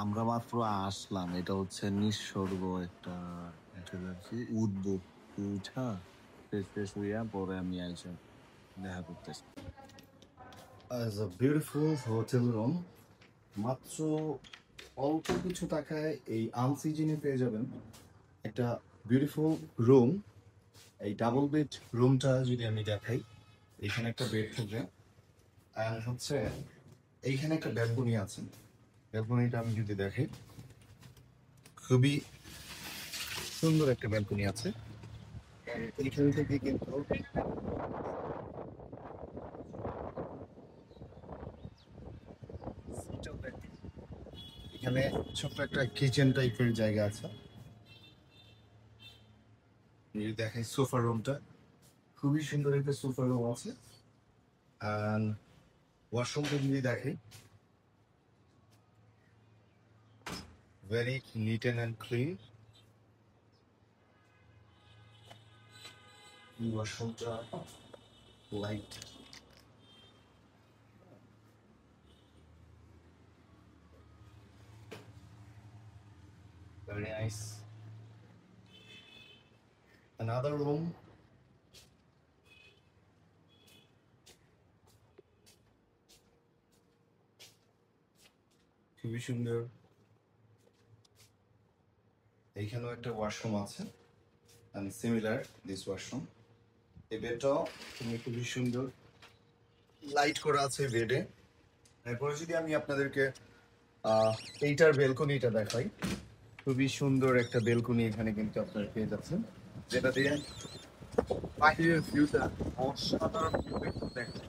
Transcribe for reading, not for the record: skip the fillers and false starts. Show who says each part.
Speaker 1: আমরা মাত্র আসলাম, এটা হচ্ছে নিঃস্বর্গ একটা উদ্যোগ উঠা ফ্রেশ ফ্রেশ হইয়া পরে আমি আইসা দেখা করতেছি। As a beautiful hotel room, মাত্র অল্প কিছু টাকায় এই আনসিজনে পেয়ে যাবেন একটা বিউটিফুল রুম। এই ডাবল বেড রুমটা যদি আমি দেখাই, এখানে একটা বেড থাকবে আর হচ্ছে এইখানে একটা ব্যালকনি আছে। ব্যালকনিটা আমি যদি দেখাই, খুবই সুন্দর একটা ব্যালকনি আছে। এইখান থেকে কিন্তু এখানে ছোট্ট একটা কিচেন টাইপের জায়গা আছে। যদি দেখাই সোফা রুমটা, খুবই সুন্দর একটা সোফা রুম আছে। আর ওয়াশরুমটা যদি দেখাই, very neat and clean. ওয়াশরুমটা light, very nice. Another room. খুবই সুন্দর। এইখানেও একটা ওয়াশরুম আছে and similar this washroom. এই বেডটাও খুবই সুন্দর, লাইট করা আছে বেডে। এরপরে যদি আমি আপনাদেরকে এইটার বেলকনিটা দেখাই, খুবই সুন্দর একটা বেলকনি এখানে কিন্তু আপনারা পেয়ে যাচ্ছেন, যেটা দিয়ে বাইরের ভিউটা অসাধারণ ভিউ দেখতে দেখেন।